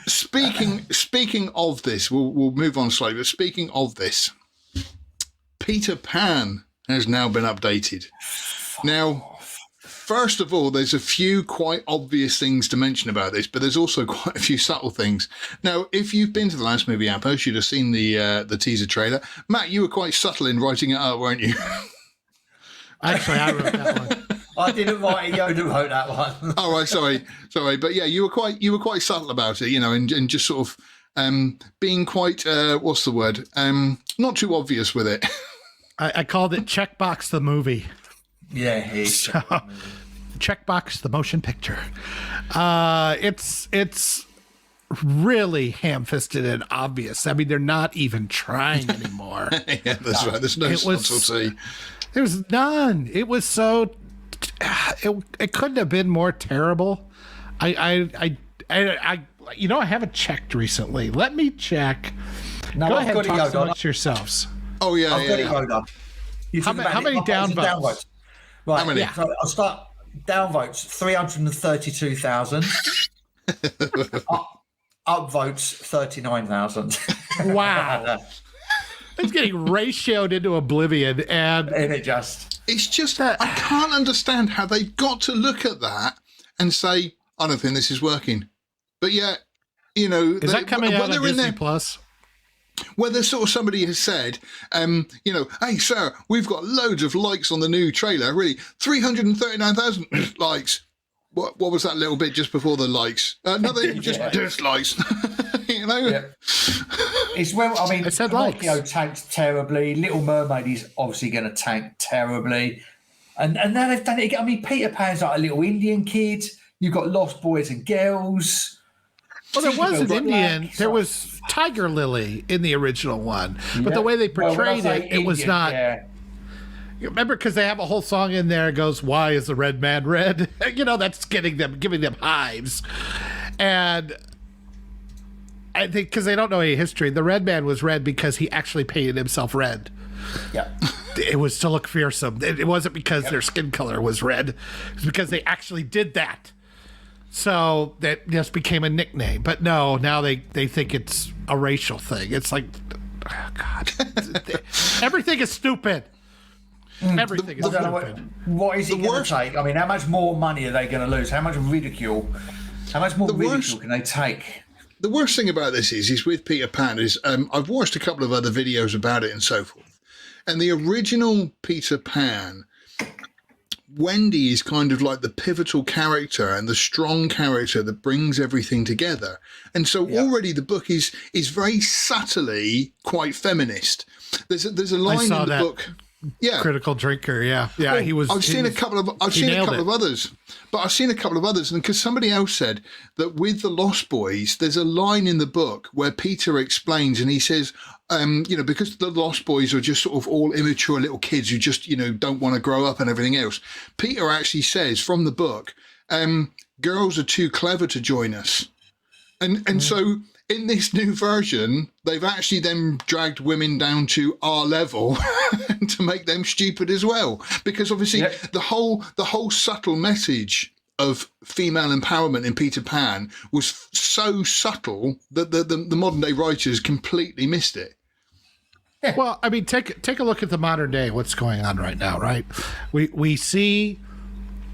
Speaking of this, we'll move on slightly. But speaking of this, Peter Pan has now been updated. Now, first of all, there's a few quite obvious things to mention about this, but there's also quite a few subtle things. Now, if you've been to the last movie outpost, you'd have seen the teaser trailer. Matt, you were quite subtle in writing it up, weren't you? Actually, I wrote that one. I didn't write it. Yoda wrote that one. Oh, right, sorry, but yeah, you were quite subtle about it, and just sort of being quite what's the word? Not too obvious with it. I called it Checkbox the movie. Yeah, he's Checkbox the motion picture. It's really ham-fisted and obvious. I mean, they're not even trying anymore. Yeah, that's right. There's no subtlety. There's none. It was so. It couldn't have been more terrible. I haven't checked recently. Let me check. No, Go I've ahead got and it, talk Yoda. amongst yourselves. Oh yeah, I've got it, Yoda. How many downvotes? Right, How many? Yeah. So I'll start. Downvotes 332,000. Upvotes 39,000. Wow. It's getting ratioed into oblivion, and it just. It's just I can't understand how they've got to look at that and say, I don't think this is working. But yeah, is that coming out on Disney Plus? Whether sort of somebody has said, hey, sir, we've got loads of likes on the new trailer, really, 339,000 likes. What was that little bit just before the likes? Nothing, just dislikes. Yeah. It's I said Pinocchio tanked terribly. Little Mermaid is obviously going to tank terribly. And now they've done it again. I mean, Peter Pan's like a little Indian kid. You've got Lost Boys and Girls. Well, there was an Indian. There was Tiger Lily in the original one. But the way they portrayed it was not. Yeah. You remember, because they have a whole song in there that goes, "Why is the red man red?" That's giving them hives. And I think because they don't know any history, the red man was red because he actually painted himself red. Yeah. It was to look fearsome. It wasn't because their skin color was red. It was because they actually did that. So that just became a nickname. But no, now they think it's a racial thing. It's like, oh God. Everything is stupid. Everything is stupid. What is it going to take? I mean, how much more money are they going to lose? How much ridicule? How much more ridicule can they take? The worst thing about this is with Peter Pan is I've watched a couple of other videos about it and so forth. And the original Peter Pan, Wendy is kind of like the pivotal character and the strong character that brings everything together. And so already the book is very subtly quite feminist. There's a line in the book. Yeah, critical drinker. Yeah, well, he was. I've seen a couple of others, and because somebody else said that with the Lost Boys, there's a line in the book where Peter explains, and he says, because the Lost Boys are just sort of all immature little kids who just don't want to grow up and everything else. Peter actually says from the book, girls are too clever to join us, and so. In this new version, they've actually then dragged women down to our level to make them stupid as well. Because obviously the whole subtle message of female empowerment in Peter Pan was so subtle that the modern day writers completely missed it. Well, I mean, take a look at the modern day, what's going on right now, right? We see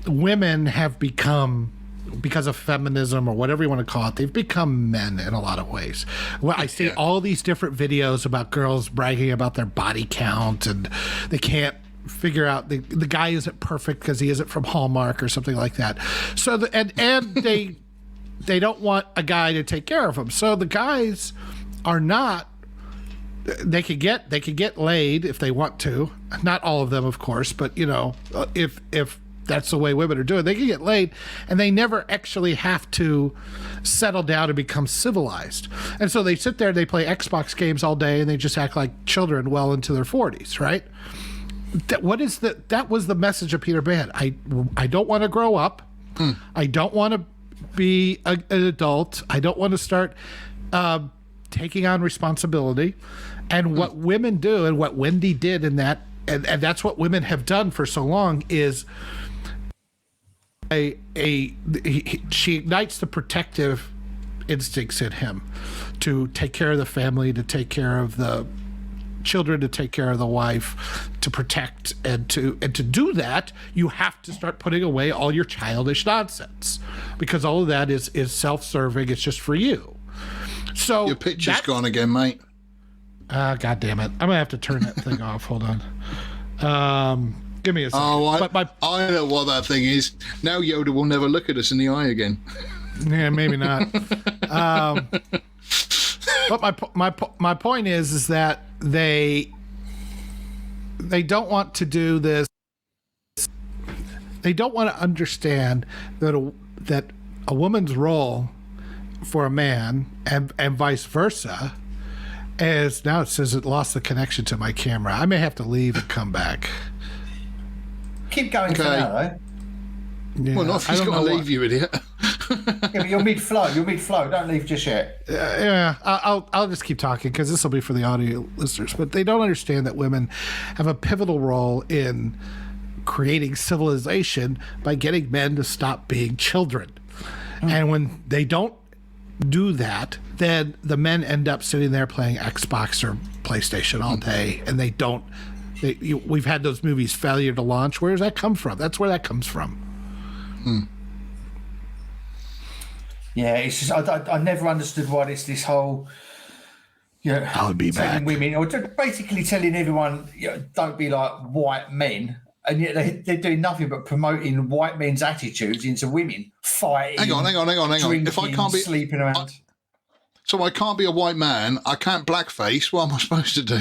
women have become, because of feminism or whatever you want to call it, they've become men in a lot of ways. Well, I see all these different videos about girls bragging about their body count, and they can't figure out the guy isn't perfect because he isn't from Hallmark or something like that. So they don't want a guy to take care of them. So the guys are not. They could get laid if they want to. Not all of them, of course, but if that's the way women are doing, they can get laid, and they never actually have to settle down and become civilized. And so they sit there, they play Xbox games all day, and they just act like children well into their 40s, right? That was the message of Peter Pan. I don't want to grow up. I don't want to be an adult. I don't want to start taking on responsibility. And what women do, and what Wendy did in that, and that's what women have done for so long, is she ignites the protective instincts in him to take care of the family, to take care of the children, to take care of the wife, to protect, and to do that, you have to start putting away all your childish nonsense, because all of that is self-serving. It's just for you. So your picture's gone again, mate. God damn it! I'm gonna have to turn that thing off. Hold on. Give me a second. Oh, I know what that thing is. Now Yoda will never look at us in the eye again. Yeah, maybe not. But my point is that they don't want to do this. They don't want to understand that a woman's role for a man and vice versa is, now it says it lost the connection to my camera. I may have to leave and come back. Keep going for now, though. Yeah, well, not if he's got to leave, you idiot. Yeah, but you're mid-flow. Don't leave just yet. Yeah, I'll just keep talking because this will be for the audio listeners. But they don't understand that women have a pivotal role in creating civilization by getting men to stop being children. And when they don't do that, then the men end up sitting there playing Xbox or PlayStation all day, and they don't. We've had those movies, Failure to Launch. Where does that come from? That's where that comes from. Yeah, it's just I never understood why this whole, I'll be back. Women, or basically telling everyone, don't be like white men, and yet they're doing nothing but promoting white men's attitudes into women fighting. Hang on. Drinking, if I can't be sleeping around. So I can't be a white man. I can't blackface. What am I supposed to do?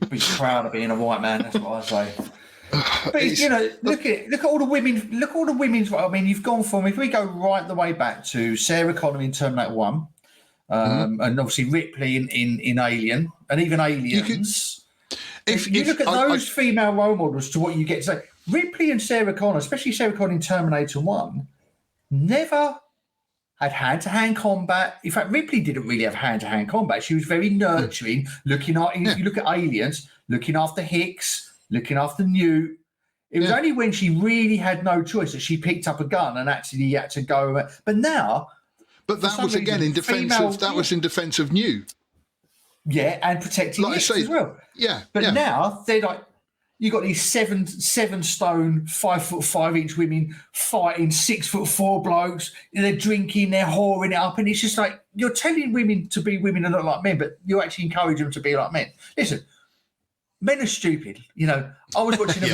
Be proud of being a white man. That's what I say. But look at all the women. Look at all the women's. I mean, you've gone from, if we go right the way back to Sarah Connor in Terminator 1, and obviously Ripley in Alien, and even Aliens. If you look at those female role models to what you get, so Ripley and Sarah Connor, especially Sarah Connor in Terminator 1, never had hand-to-hand combat. In fact, Ripley didn't really have hand-to-hand combat. She was very nurturing, looking at, if you look at Aliens, looking after Hicks, looking after Newt. It was only when she really had no choice that she picked up a gun and actually had to go. But now... But that was, again, in defence of Newt. Yeah, and protecting Hicks as well. Yeah. But now, they're like... You got these 7 stone, 5'5" women fighting 6'4" blokes. They're drinking, they're whoring it up, and it's just like, you're telling women to be women and not like men, but you actually encourage them to be like men. Listen, men are stupid. I was watching a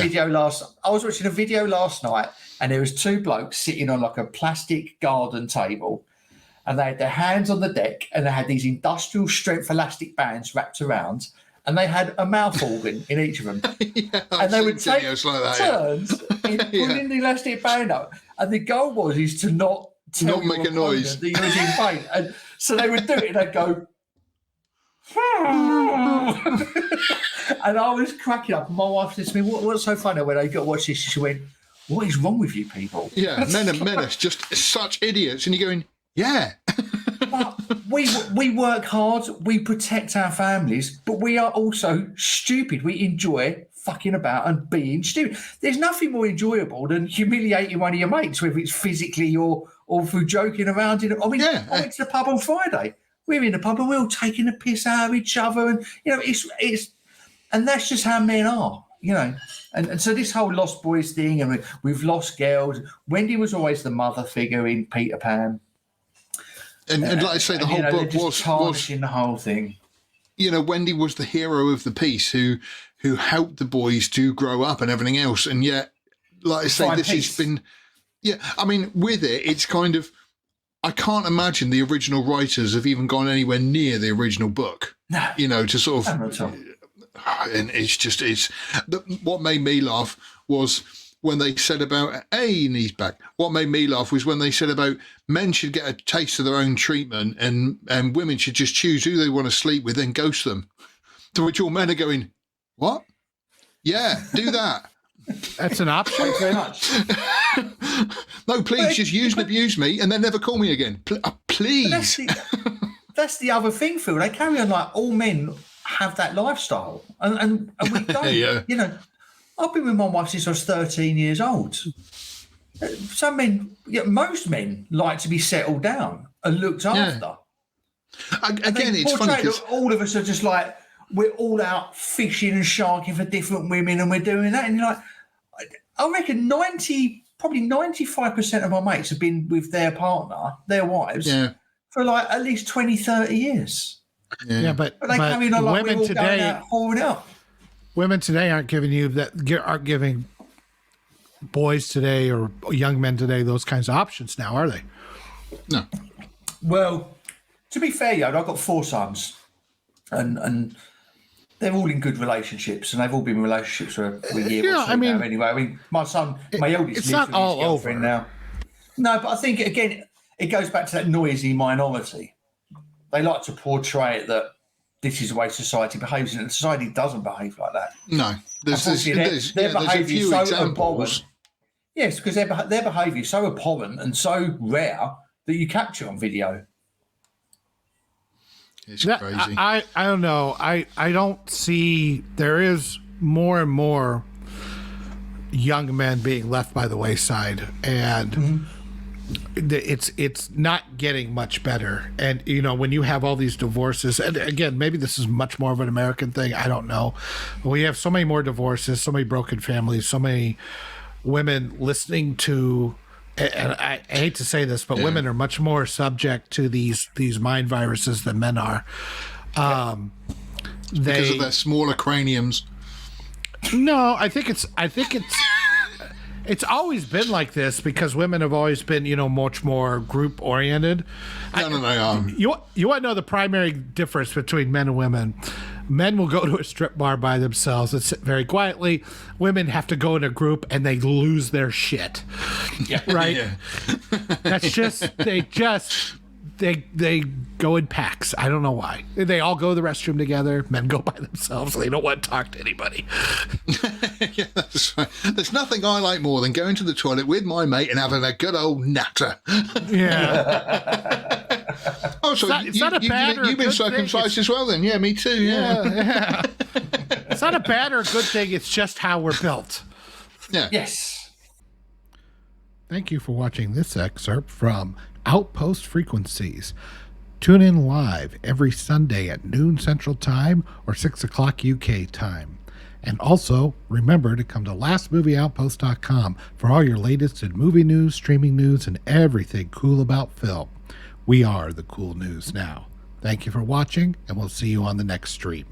video last night, and there was 2 blokes sitting on like a plastic garden table, and they had their hands on the deck, and they had these industrial strength elastic bands wrapped around. And they had a mouth organ in each of them. And they would take turns in pulling the elastic band up. And the goal is to not make a noise. That you're in pain. And so they would do it and they'd go, and I was cracking up. And my wife said to me, what's so funny when I got to watch this? She went, what is wrong with you people? Yeah, men are just such idiots. And you're going, yeah. But we work hard, we protect our families, but we are also stupid. We enjoy fucking about and being stupid. There's nothing more enjoyable than humiliating one of your mates, whether it's physically or through joking around. I went to the pub on Friday. We were in the pub and we were all taking the piss out of each other, and it's and that's just how men are. And so this whole Lost Boys thing, and we've lost girls. Wendy was always the mother figure in Peter Pan. And like I say, the whole book was tarnishing the whole thing. Wendy was the hero of the piece who helped the boys to grow up and everything else. And yet, like I say, has been, I mean, with it, it's kind of, I can't imagine the original writers have even gone anywhere near the original book. No. To sort of, and what made me laugh was when they said about, and he's back. What made me laugh was when they said about men should get a taste of their own treatment and women should just choose who they want to sleep with and ghost them. To which all men are going, what? Yeah, do that. That's an option. Thanks very much. No, please, just use and abuse me and then never call me again. Please. That's the other thing, Phil. They carry on like all men have that lifestyle. And we don't. Yeah. I've been with my wife since I was 13 years old. Some men, most men, like to be settled down and looked after. Again, it's funny because all of us are just like, we're all out fishing and sharking for different women, and we're doing that. And you're like, I reckon 95% of my mates have been with their partner, their wives, for like at least 20, 30 years. Yeah, but they come in on like women today, hauling up. Women today aren't giving boys today or young men today those kinds of options now, are they? No. Well, to be fair, I've got 4 sons, and they're all in good relationships, and they've all been in relationships for a year or two now. Anyway, I mean, my son, my oldest, it's not all over now. No, but I think again, it goes back to that noisy minority. They like to portray it that this is the way society behaves, and society doesn't behave like that. No, there's a few so examples. Abhorrent. Yes, because their behaviour is so abhorrent and so rare that you capture on video. It's crazy. I don't know. I don't see, there is more and more young men being left by the wayside, and it's not getting much better. And when you have all these divorces, and again, maybe this is much more of an American thing, I don't know. We have so many more divorces, so many broken families, so many women listening to, and I hate to say this, but women are much more subject to these mind viruses than men are. Because of their smaller craniums. No, I think it's it's always been like this because women have always been, much more group oriented. No. You want to know the primary difference between men and women? Men will go to a strip bar by themselves and sit very quietly. Women have to go in a group and they lose their shit. Yeah. Right? Yeah. That's they go in packs. I don't know why. They all go to the restroom together. Men go by themselves. They don't want to talk to anybody. Yeah, that's right. There's nothing I like more than going to the toilet with my mate and having a good old natter. Yeah. Oh, so you've been circumcised as well then? Yeah, me too. Yeah. It's not a bad or a good thing. It's just how we're built. Yeah. Yes. Thank you for watching this excerpt from Outpost Frequencies. Tune in live every Sunday at noon Central Time or 6 o'clock UK time. And also, remember to come to lastmovieoutpost.com for all your latest in movie news, streaming news, and everything cool about film. We are the cool news now. Thank you for watching, and we'll see you on the next stream.